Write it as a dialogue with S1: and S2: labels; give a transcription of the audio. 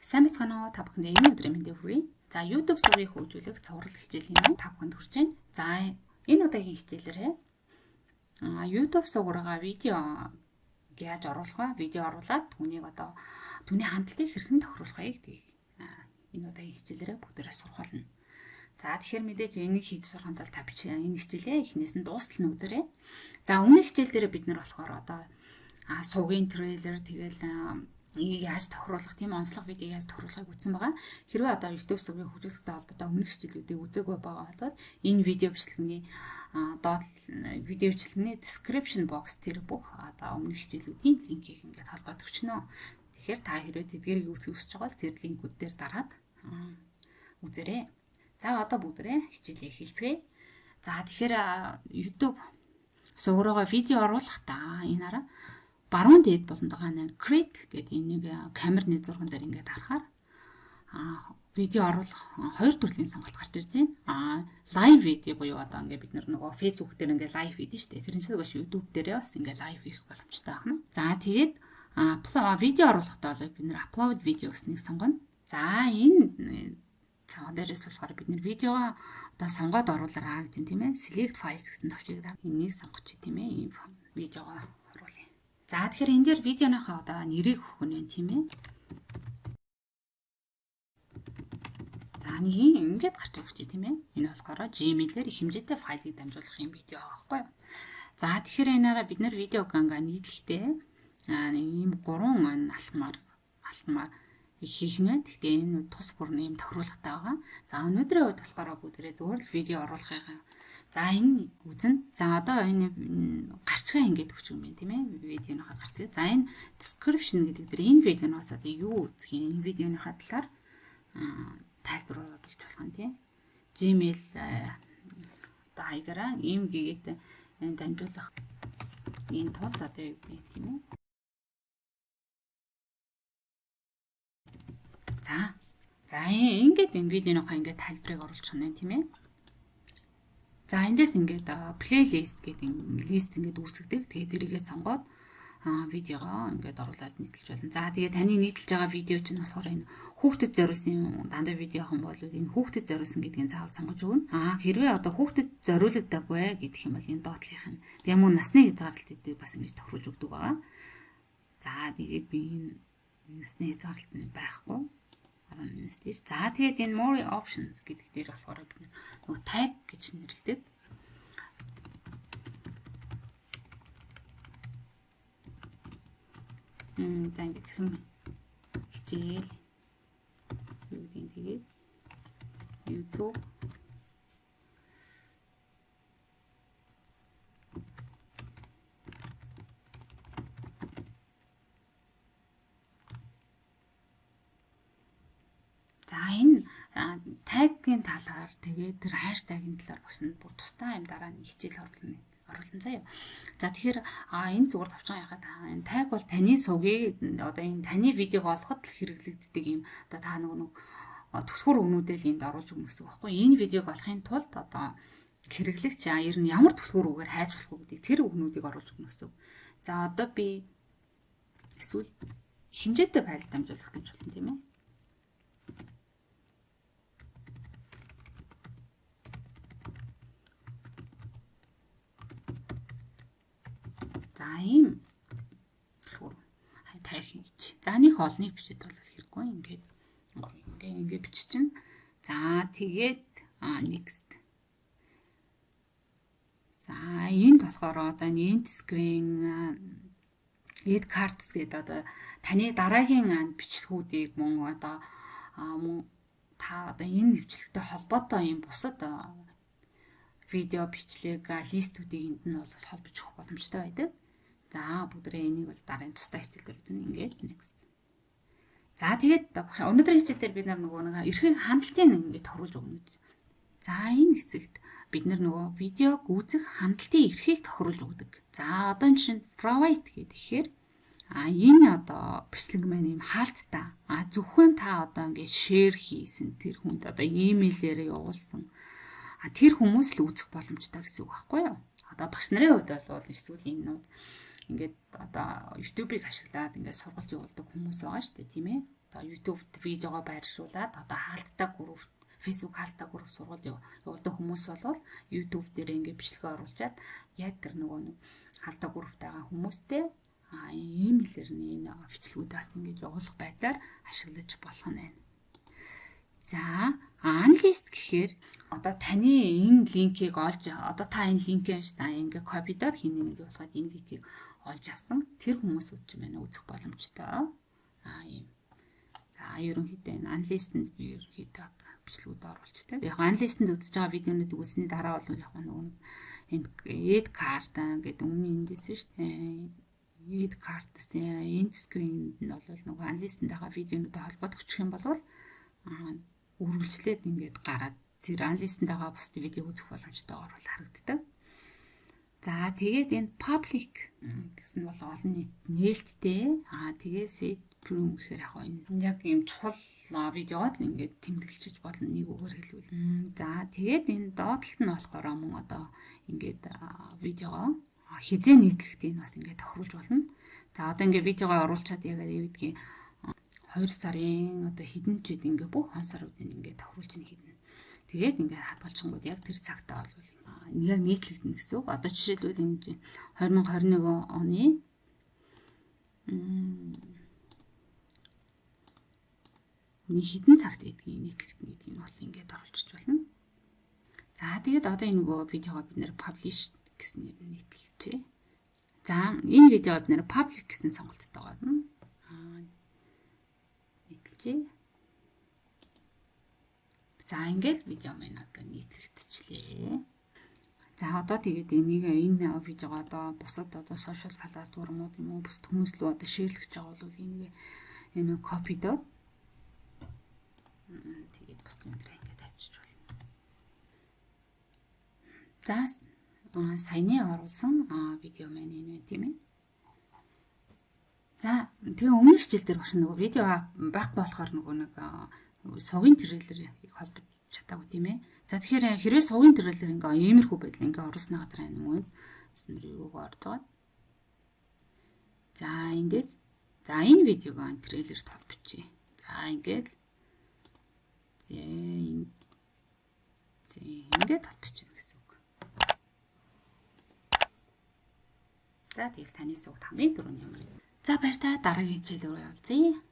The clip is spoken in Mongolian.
S1: Сайн бацгаана уу та бүхэнд энэ өдрийн мэндийг хүргэе. За YouTube сургыг хөгжүүлэх цуврал хичээлийн маань та бүхэнд хүрч байна. За энэ удаагийн хичээлээрээ YouTube суурьгаа видео яаж оруулах вэ? Видео оруулаад түүний хандлтыг хэрхэн тохируулах вэ гэдгийг энэ удаагийн хичээлээрээ бүгдээрээ сурах болно. За тэгэхээр мэдээж энийг хийж сурахын тулд та энэ хичээлээ эхнээс нь дуустал нь үзээрэй. За өмнөх хичээл дээр бид нар болохоор сувгийн трейлер тэгэл яаж тохируулах тийм онцлог видео яаж тохируулахыг үзсэн байгаа. Хэрвээ YouTube сувгийн хөгжүүлэлттэй холбоотой өмнөх хичээлүүдийг үзээгүй байгаа бол энэ видео бичлэгний видео бичлэгний description box тэр бүх өмнөх хичээлүүдийн линкийг ингээд холбоод өгчнө. Тэгэхээр та хэрвээ тэдгэрийг үзэх хүсэж байгаа бол тэр линкүүд дээр дараад үзээрэй. За бүгдээрээ хичээлээ эхэлцгээе. За тэгэхээр YouTube сувгаараа видео оруулахдаа энэ араа баруун дээд болонд байгаа нэг create гэдэг энийг камерны зурган дээр ингээд харахаар видео оруулах хоёр төрлийн сонголт гарч ирж байна. Live видео буюу ингээд бид нөгөө Facebook дээр ингээд live хийдэж штэ. Тэрэн чинь бас YouTube дээрээ бас ингээд live хийх боломжтой байна. За тэгээд видео оруулахдаа бол бид нэр upload video гэснийг сонгоно. За энэ цаа дээрээс болохоор бид нэр видео сонгоод оруулаараа гэдэг тийм ээ. Select files гэсэн төвчийг энийг сонгоч тийм ээ. Ийм видеого оруулъя. За тэгэхээр энэ дээр видеоныхоо нэрийг өгөх нь байна тийм ээ. За ингээд гарч ирж байна тийм ээ. Энэ болохоор Gmail-ээр их хэмжээтэй файлыг дамжуулах юм видео аахгүй юу. За тэгэхээр энээрээ бид нэр видеог нийтлэхдээ ийм 3 алхмаар хийх нь байна. Гэхдээ энэ тус бүр нэм тохируулгатай байгаа. За өнөөдрийн үед болохоор бүгдээрээ зөвхөн л видео оруулахыг за энэ үзэн. За энэ гарчгаа ингээд өгч юм байна тийм ээ. Видеоныхаа гарчгаа. За энэ description гэдэг дээр энэ видеоноос юу үзэх юм? Энэ видеоныхаа талаар тайлбар өгч болох нь тийм. Gmail хаягараа ийм гэгээд энэ дамжуулах энэ тулд юу гэдэг тийм ээ. За ингээд энэ видеоныхаа ингээд тайлбарыг оруулах нь тийм ээ. За эндээс ингээд плейлист гэдэг лист ингээд үүсгдэг. Тэгээд тэрийгээ сонгоод видеогоо ингээд оруулаад нийтлж болно. За тэгээд таны нийтлж байгаа видео чинь болохоор энэ хүүхдэд зориулсан дандаа видеохон бол энэ хүүхдэд зориулсан гэдгийг заавал сонгож өгнө. Хэрвээ хүүхдэд зориулагдаагүй гэдэг юм бол энэ доотлих нь тэгээ мөн насны хязгаарлалт гэдэг бас ингэж тохируулж өгдөг байгаа. За тэгээд би энэ насны хязгаарлалт нь байхгүй. За тэгээд энэ more options гэдэг дээр болохоор бид нөгөө tag гэж нэрлэдэг. За ингэж хэм хичээл юу гэдэг тэгээд YouTube за энэ таггийн талаар тэгээд тэр хаштагийн талаар бас бүр тусдаа юм дараа нь хичээл оруулна заяа. За тэгэхээр энэ зүгээр товчхон яхад энэ таг бол таны сувгийг энэ таны видеог олоход л хэрэглэгддэг юм та нөгөө түлхүүр өгнүүдэл энд оруулж өгнө гэсэн үг байхгүй. Энэ видеог олохын тулд хэрэглэгч ер нь ямар түлхүүр үгээр хайж болох вэ гэдэг тэр өгнүүдийг оруулж өгнө гэсэн үг. За би эсвэл хэмжээтэй файл дамжуулах гэж болно тийм ээ. За ийм тайх гэж. За нэг олныг бичээд бол хэрэггүй ингээд биччихнэ. За тэгээд next. За энд болохоор end screen add cards гэдэг таны дараагийн бичлэгүүдийг мөн та энэ бичлэгтэй холбоотой юм бусад видео бичлэг листүүдийг энд нь бол холбож өгөх боломжтой байдаг. За бүгдээ энийг бол дараагийн тусдаа хичээлээр үзнэ ингээд next. За тэгээд өнөөдрийн хичээл дээр бид нөгөө эрхийг хандлтыг ингээд тохируулж өгнө. За энэ хэсэгт бид нөгөө видеог үзэх хандлтын эрхийг тохируулж өгдөг. За энэ чинь provide гэхээр энэ бичлэг маань юм хаалттай. Зөвхөн та ингээд share хийсэн тэр хүнд имэйлээр явуулсан тэр хүмүүс л үзэх боломжтой гэсэн үг байхгүй юу? Багш нарын хувьд бол эсвэл энэ нууц ингээд YouTube-ыг ашиглаад ингээд сургалт явуулдаг хүмүүс байгаа шүү дээ, тийм ээ. одоо YouTube-д видеого байршуулад одоо хаалттай групп, Facebook хаалттай групп сургууль явуулдаг хүмүүс бол YouTube дээр ингээд бичлэгээ оруулчаад яг тэр нөгөө нэг хаалттай групптайгаа хүмүүстэй имэйлээр энэ бичлэгүүдээ бас ингэж явуулах байдлаар ашиглаж болох нь байна. За, аналист гэхээр одоо таны энэ линкийг олж одоо та энэ линкээ ингээ копидод хин нэгэнд явуулгаад энэ линкийг олж авсан тэр хүмүүсүүд ч юм уу үзэх боломжтой. Ийм. За, ерөнхийдөө энэ аналистэнд би ерөнхийдөө бичлэгүүд оруулцдаг. Яг аналистэнд үзэж байгаа видеонууд үзсний дараа бол яг нөгөө энэ add card гэдэг өмнө эндээсэн шүү дээ. Add card-с end screen-д нь бол нөгөө аналистэнд байгаа видеонуудтай холбоод өчөх юм бол үргэлжлээд ингээд гараад тэр аналистэнд байгаа бус видео үзэх боломжтойгоор бол харагддаг. За тэгээд энэ public гэсэн бол олон нийт нээлттэй. Тэгээ set proof гэхээр яг ийм чухал видеод ингээд тэмдэглэж болно нэг үгээр хэлбэл. За тэгээд энэ доотлолт нь болохоор мөн одоо ингээд видеого хизээ нийтлэхдээ бас ингээд тохируулж болно. За одоо ингээд видеого оруулчаад яг эвдгийн 2 сарын одоо хэдэн ч үед ингээ бүх хонсоруудыг ингээ тохируулж хіднэ. Тэгээд ингээ хадгалчингууд яг тэр цагтаа бол яг нийтлэгдэнэ гэсэн үг. Одоо жишээлбэл энэ 2021 оны нэг хэдэн цагт идгийг нийтлэгдэнэ гэдгийг бол ингээ оруулчих болно. За тэгээд одоо энэ нөгөө видеого бид нэр publish гэсэн нэр нийтлэлжээ. За энэ видеого бид нэр public гэсэн сонголттой гарна. За ингээл видео маань одоо нийтлэгдчихлээ. За одоо тэгээд энэ видеого одоо бусад одоо сошиал платформуд юм уу бус хүмүүс рүү одоо шеэрлэх гэж байгаа бол энэ копидод тэгээд бус юмдраа ингээд тавьчих болно. За саяны оруулсан видео маань энэ байна тийм ээ. За тэгээ өмнөх хичээл дээр багш нөгөө видео байх болохоор нөгөө нэг сувгийн трейлерийг холбож чадаагүй тийм ээ. За тэгэхээр хэрвээ сувгийн трейлер ингээ иймэрхүү байдлаар ингээ оруулсны гадар юм уу? Эснэр юуг орж байгаа. За эндээс энэ видеог трейлерт холбочих. За ингээд ингээд холбочих гэсэн үг. За тэгэл таны сувд хамгийн түрүүний юм. За баяр та дараагийн хичээл рүү явуулъя.